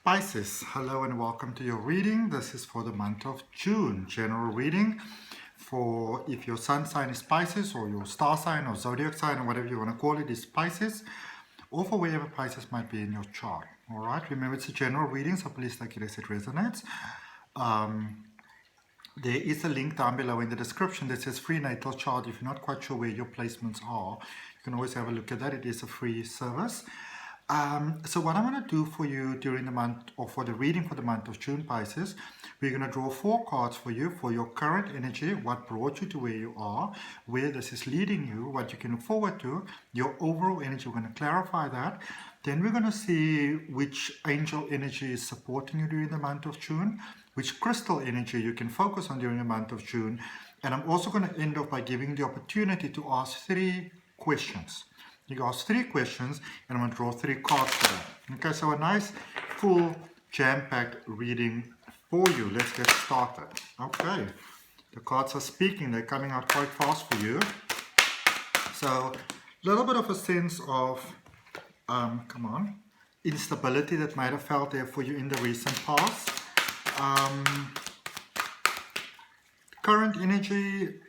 Pisces, hello and welcome to your reading. This is for the month of June, general reading for if your sun sign is Pisces or your star sign or zodiac sign or whatever you want to call it is Pisces, or for wherever Pisces might be in your chart. All right, remember it's a general reading, so please take it as it resonates. There is a link down below in the description that says free natal chart. If you're not quite sure where your placements are, you can always have a look at that. It is a free service. So what I'm going to do for you during the month, or for the reading for the month of June, Pisces, we're going to draw 4 cards for you for your current energy, what brought you to where you are, where this is leading you, what you can look forward to, your overall energy. We're going to clarify that. Then we're going to see which angel energy is supporting you during the month of June, which crystal energy you can focus on during the month of June. And I'm also going to end off by giving the opportunity to ask 3 questions. You can ask 3 questions, and I'm going to draw 3 cards for that. Okay, so a nice, full, jam-packed reading for you. Let's get started. Okay, the cards are speaking. They're coming out quite fast for you. So, a little bit of a sense of, instability that might have felt there for you in the recent past. Current energy.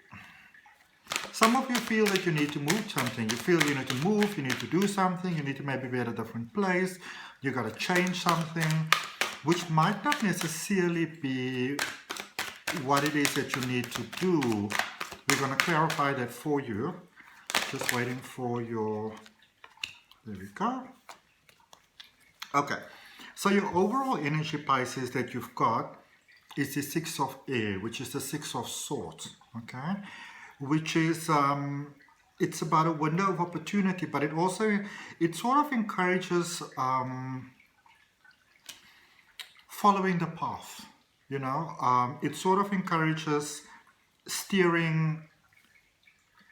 Some of you feel that you need to move something. You feel you need to move, you need to do something, you need to maybe be at a different place, you got to change something, which might not necessarily be what it is that you need to do. We're going to clarify that for you. Just waiting for your... There we go. Okay. So your overall energy, Pisces, that you've got is the 6 of air, which is the 6 of swords. Okay. Which is, it's about a window of opportunity, but it also, it sort of encourages following the path, you know. It sort of encourages steering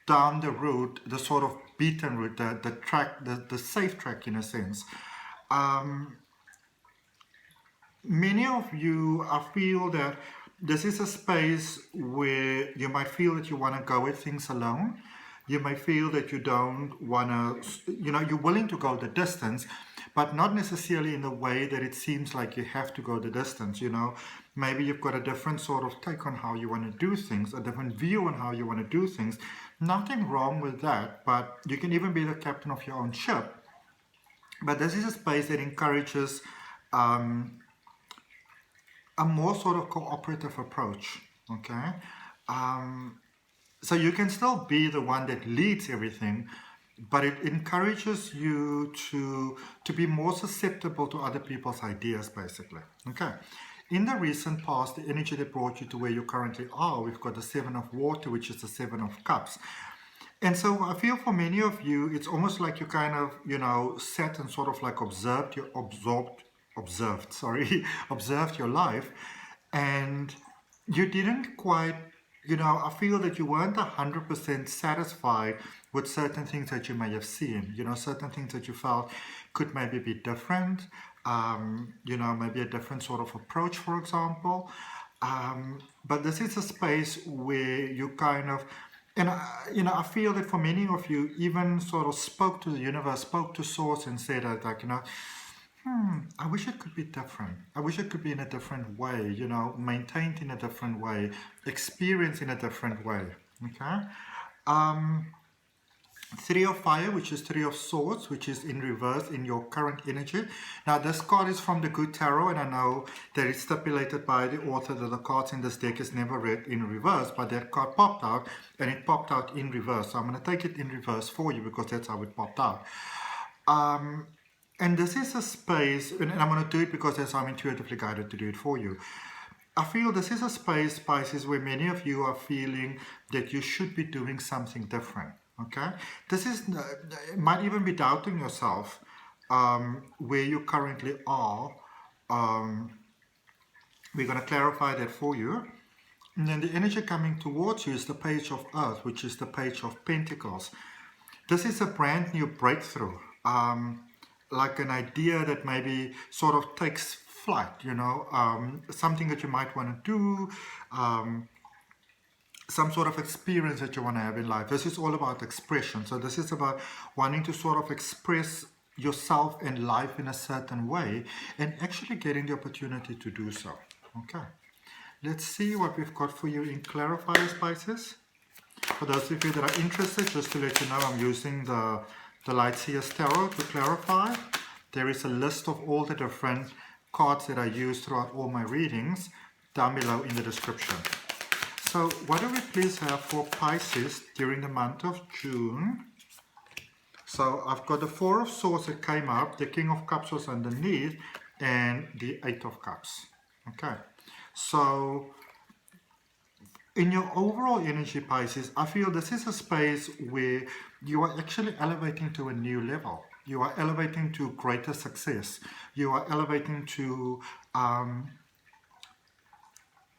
down the route, the sort of beaten route, the track, the safe track in a sense. Many of you, I feel that this is a space where you might feel that you want to go with things alone. You may feel that you don't want to, you know, you're willing to go the distance, but not necessarily in the way that it seems like you have to go the distance, you know. Maybe you've got a different sort of take on how you want to do things, a different view on how you want to do things. Nothing wrong with that, but you can even be the captain of your own ship. But this is a space that encourages a more sort of cooperative approach, okay? So you can still be the one that leads everything, but it encourages you to be more susceptible to other people's ideas, basically, okay? In the recent past, the energy that brought you to where you currently are, we've got the 7 of water, which is the 7 of cups. And so I feel for many of you, it's almost like you kind of, you know, sat and sort of like observed your life, and you didn't quite, you know, I feel that you weren't 100% satisfied with certain things that you may have seen, you know, certain things that you felt could maybe be different, you know, maybe a different sort of approach, for example. But this is a space where you kind of, and you know, I feel that for many of you, even sort of spoke to the universe, spoke to source and said that, like, you know, I wish it could be different. I wish it could be in a different way, you know, maintained in a different way, experienced in a different way, okay? 3 of fire, which is 3 of swords, which is in reverse in your current energy. Now, this card is from the Good Tarot, and I know that it's stipulated by the author that the cards in this deck is never read in reverse, but that card popped out, and it popped out in reverse. So I'm going to take it in reverse for you because that's how it popped out. And this is a space, and I'm going to do it because that's how I'm intuitively guided to do it for you. I feel this is a space, Pisces, where many of you are feeling that you should be doing something different, okay? This is, might even be doubting yourself where you currently are. We're going to clarify that for you. And then the energy coming towards you is the Page of Earth, which is the Page of Pentacles. This is a brand new breakthrough. Like an idea that maybe sort of takes flight, you know, something that you might want to do, some sort of experience that you want to have in life. This is all about expression. So this is about wanting to sort of express yourself and life in a certain way and actually getting the opportunity to do so. Okay, let's see what we've got for you in clarifiers, Pisces. For those of you that are interested, just to let you know, I'm using the Light Seer's Tarot to clarify. There is a list of all the different cards that I use throughout all my readings down below in the description. So what do we please have for Pisces during the month of June? So I've got the Four of Swords that came up, the King of Cups was underneath, and the Eight of Cups. Okay, so in your overall energy, Pisces, I feel this is a space where you are actually elevating to a new level. You are elevating to greater success. You are elevating to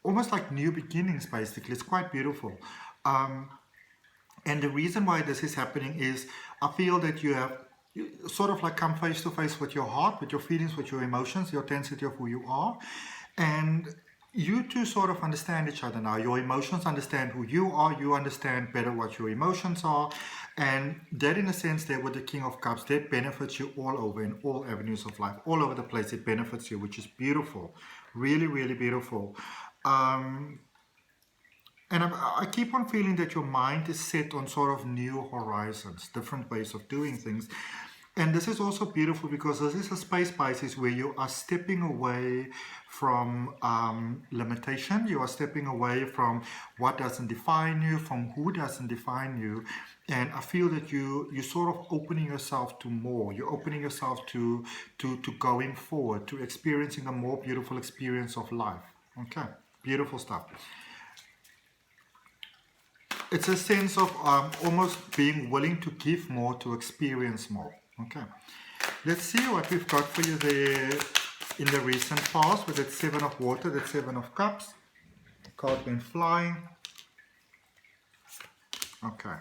almost like new beginnings, basically. It's quite beautiful. And the reason why this is happening is I feel that you have sort of like come face to face with your heart, with your feelings, with your emotions, the authenticity of who you are. And you two sort of understand each other now. Your emotions understand who you are. You understand better what your emotions are. And that, in a sense, there with the King of Cups, that benefits you all over in all avenues of life. All over the place, it benefits you, which is beautiful. Really, really beautiful. And I keep on feeling that your mind is set on sort of new horizons, different ways of doing things. And this is also beautiful because this is a space, Pisces, where you are stepping away from limitation. You are stepping away from what doesn't define you, from who doesn't define you. And I feel that you're sort of opening yourself to more. You're opening yourself to going forward, to experiencing a more beautiful experience of life. Okay, beautiful stuff. It's a sense of almost being willing to give more, to experience more. Okay, let's see what we've got for you there in the recent past with that Seven of Water, that Seven of Cups. The card went flying. Okay,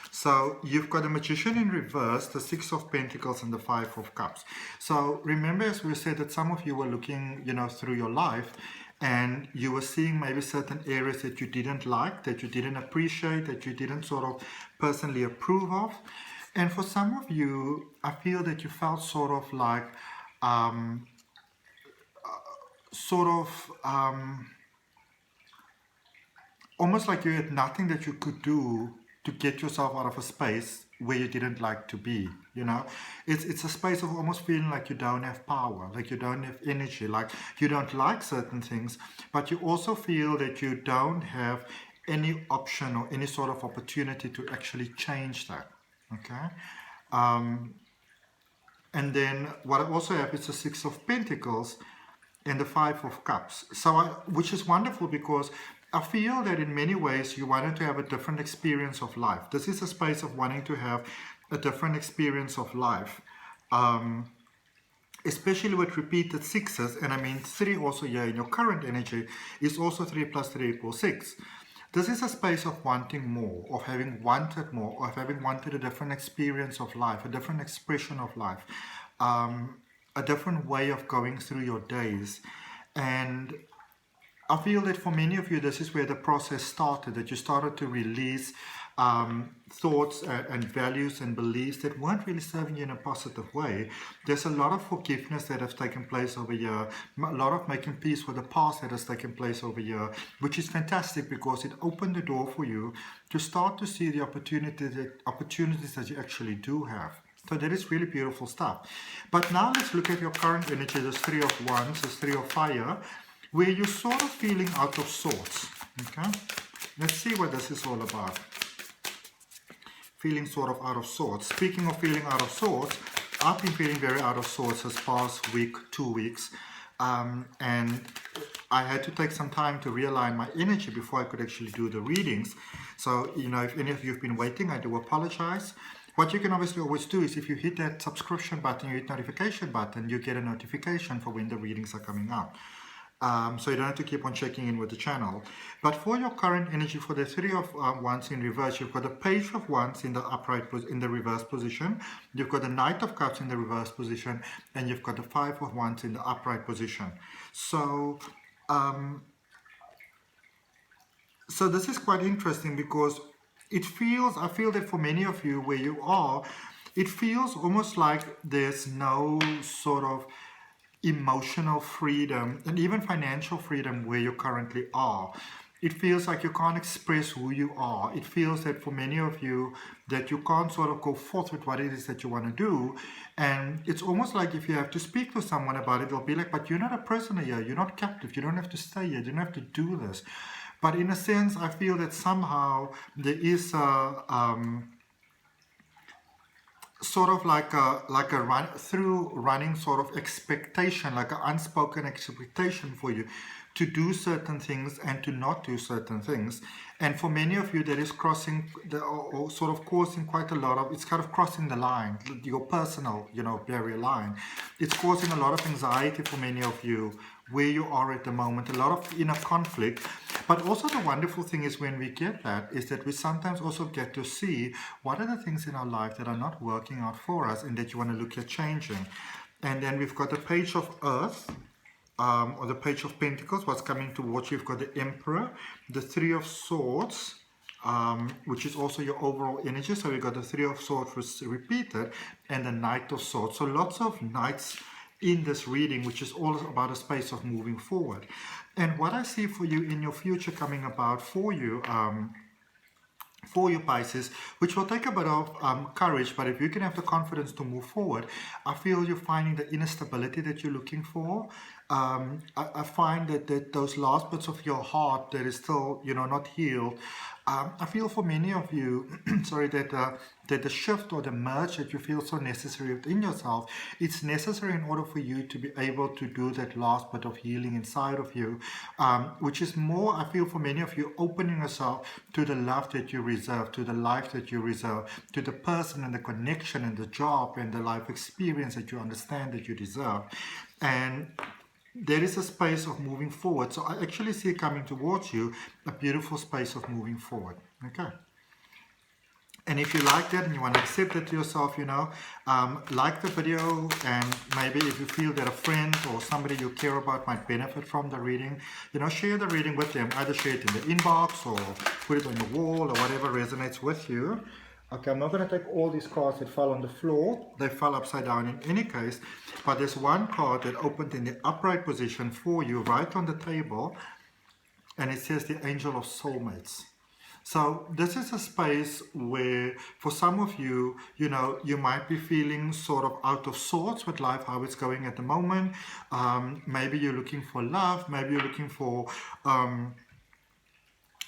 so you've got the Magician in reverse, the Six of Pentacles, and the Five of Cups. So remember, as we said, that some of you were looking, through your life, and you were seeing maybe certain areas that you didn't like, that you didn't appreciate, that you didn't sort of personally approve of. And for some of you, I feel that you felt sort of like, almost like you had nothing that you could do to get yourself out of a space where you didn't like to be. It's a space of almost feeling like you don't have power, like you don't have energy, like you don't like certain things, but you also feel that you don't have any option or any sort of opportunity to actually change that. Okay, and then what I also have is the Six of Pentacles and the Five of Cups. So which is wonderful because I feel that in many ways you wanted to have a different experience of life. This is a space of wanting to have a different experience of life, especially with repeated sixes. And I mean 3 also here in your current energy is also 3 plus 3 equals 6. This is a space of wanting more, of having wanted more, of having wanted a different experience of life, a different expression of life, a different way of going through your days. And I feel that for many of you, this is where the process started, that you started to release thoughts and values and beliefs that weren't really serving you in a positive way. There's a lot of forgiveness that has taken place over here, a lot of making peace with the past that has taken place over here, which is fantastic because it opened the door for you to start to see the opportunities that you actually do have. So that is really beautiful stuff. But now let's look at your current energy, this Three of Wands, this Three of Fire, where you're sort of feeling out of sorts. Okay, let's see what this is all about. Feeling sort of out of sorts. Speaking of feeling out of sorts, I've been feeling very out of sorts this past week, 2 weeks, and I had to take some time to realign my energy before I could actually do the readings. So, if any of you have been waiting, I do apologize. What you can obviously always do is if you hit that subscription button, you hit notification button, you get a notification for when the readings are coming out. So you don't have to keep on checking in with the channel. But for your current energy, for the Three of Wands in reverse, you've got the Page of Wands in the reverse position. You've got the Knight of Cups in the reverse position, and you've got the Five of Wands in the upright position. So, so this is quite interesting because I feel that for many of you where you are, it feels almost like there's no sort of emotional freedom and even financial freedom where you currently are. It feels like you can't express who you are. It feels that for many of you that you can't sort of go forth with what it is that you want to do. And it's almost like if you have to speak to someone about it, they'll be like, but you're not a prisoner here. You're not captive. You don't have to stay here. You don't have to do this. But in a sense, I feel that somehow there is a sort of like a running sort of expectation, like an unspoken expectation for you to do certain things and to not do certain things. And for many of you, that is crossing or sort of causing quite a lot of, it's kind of crossing the line, your personal, barrier line. It's causing a lot of anxiety for many of you where you are at the moment, a lot of inner conflict. But also the wonderful thing is when we get that is that we sometimes also get to see what are the things in our life that are not working out for us and that you want to look at changing. And then we've got the Page of Earth, or the Page of Pentacles, what's coming towards you. You've got the Emperor, the Three of Swords, which is also your overall energy. So we've got the Three of Swords repeated, and the Knight of Swords. So lots of knights in this reading, which is all about a space of moving forward. And what I see for you in your future coming about for you, Pisces, which will take a bit of courage, but if you can have the confidence to move forward, I feel you're finding the inner stability that you're looking for. I find that those last bits of your heart that is still, not healed. I feel for many of you, sorry, that the shift or the merge that you feel so necessary within yourself, it's necessary in order for you to be able to do that last bit of healing inside of you, which is more, I feel for many of you, opening yourself to the love that you reserve, to the life that you reserve, to the person and the connection and the job and the life experience that you understand that you deserve. And there is a space of moving forward. So I actually see coming towards you a beautiful space of moving forward. Okay. And if you like that and you want to accept it to yourself, like the video, and maybe if you feel that a friend or somebody you care about might benefit from the reading, share the reading with them. Either share it in the inbox or put it on your wall or whatever resonates with you. Okay, I'm not going to take all these cards that fell on the floor. They fell upside down in any case. But there's one card that opened in the upright position for you right on the table. And it says the Angel of Soulmates. So this is a space where for some of you, you might be feeling sort of out of sorts with life, how it's going at the moment. Maybe you're looking for love. Maybe you're looking for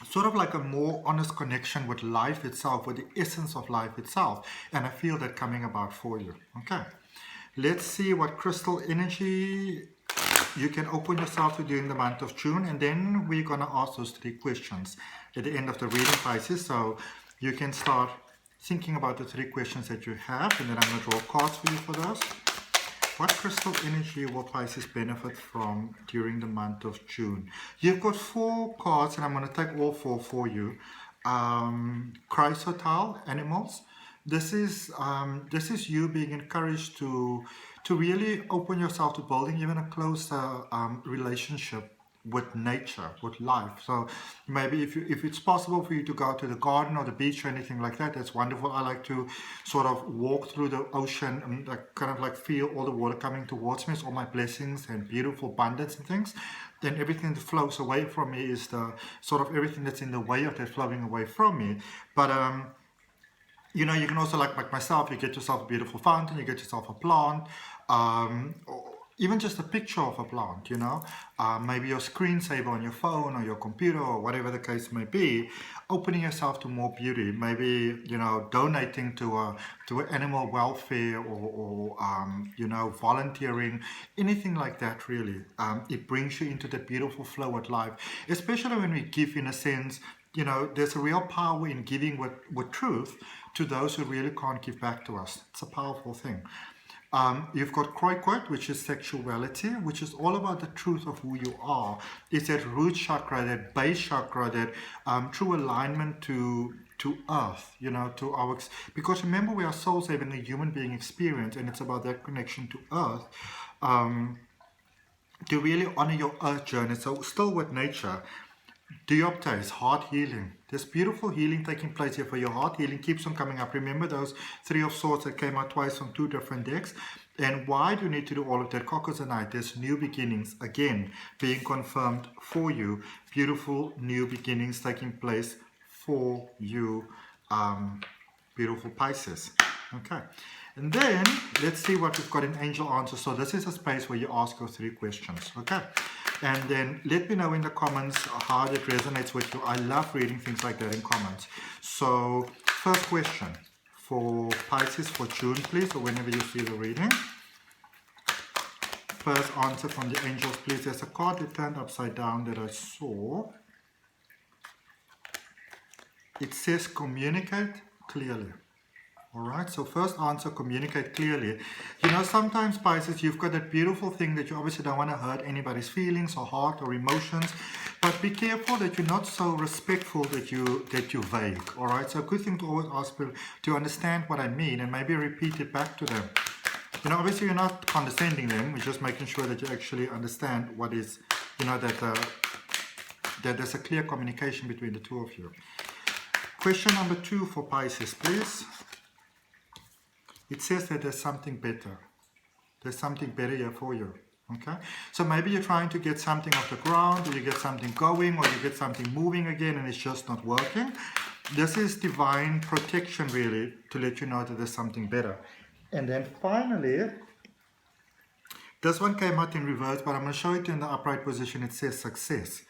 sort of like a more honest connection with life itself, with the essence of life itself. And I feel that coming about for you. Okay. Let's see what crystal energy you can open yourself to during the month of June. And then we're going to ask those 3 questions at the end of the reading, Pisces. So you can start thinking about the 3 questions that you have. And then I'm going to draw cards for you for those. What crystal energy will Pisces benefit from during the month of June? You've got 4 cards, and I'm going to take all 4 for you. Chrysotal, animals. This is you being encouraged to really open yourself to building even a closer relationship with nature, with life. So maybe if it's possible for you to go to the garden or the beach or anything like that, that's wonderful. I like to sort of walk through the ocean and kind of like feel all the water coming towards me. It's all my blessings and beautiful abundance and things. Then everything that flows away from me is the sort of everything that's in the way of that flowing away from me. But you can also, like myself, you get yourself a beautiful fountain, you get yourself a plant, or even just a picture of a plant, maybe your screensaver on your phone or your computer or whatever the case may be, opening yourself to more beauty, maybe, donating to animal welfare or volunteering, anything like that really. It brings you into the beautiful flow of life, especially when we give in a sense. There's a real power in giving with truth to those who really can't give back to us. It's a powerful thing. You've got Kroikot, which is sexuality, which is all about the truth of who you are. It's that root chakra, that base chakra, that true alignment to earth, to our, because remember, we are souls having a human being experience, and it's about that connection to earth, to really honor your earth journey. So still with nature. Dioptres, heart healing. There's beautiful healing taking place here for your heart. Healing keeps on coming up. Remember those Three of Swords that came out twice on 2 different decks? And why do you need to do all of that? Cockles and night, there's new beginnings again being confirmed for you. Beautiful new beginnings taking place for you, beautiful Pisces. Okay. And then let's see what we've got in angel answers. So this is a space where you ask your 3 questions. Okay. And then let me know in the comments how that resonates with you. I love reading things like that in comments. So first question for Pisces for June, please, or whenever you see the reading. First answer from the angels, please. There's a card that turned upside down that I saw. It says communicate clearly. Alright, so first answer, communicate clearly. You know, sometimes Pisces, you've got that beautiful thing that you obviously don't want to hurt anybody's feelings or heart or emotions, but be careful that you're not so respectful that you're vague. Alright, so a good thing to always ask people to understand what I mean and maybe repeat it back to them. You know, obviously you're not condescending them, you're just making sure that you actually understand what is, you know, that there's a clear communication between the two of you. Question number 2 for Pisces, please. It says that there's something better. There's something better here for you. Okay? So maybe you're trying to get something off the ground, or you get something going, or you get something moving again, and it's just not working. This is divine protection, really, to let you know that there's something better. And then finally, this one came out in reverse, but I'm going to show it in the upright position. It says success.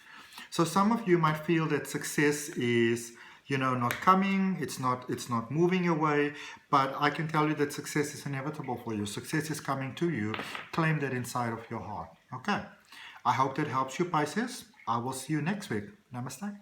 So some of you might feel that success is, you know, not coming, it's not moving your way, but I can tell you that success is inevitable for you. Success is coming to you. Claim that inside of your heart. Okay. I hope that helps you, Pisces. I will see you next week. Namaste.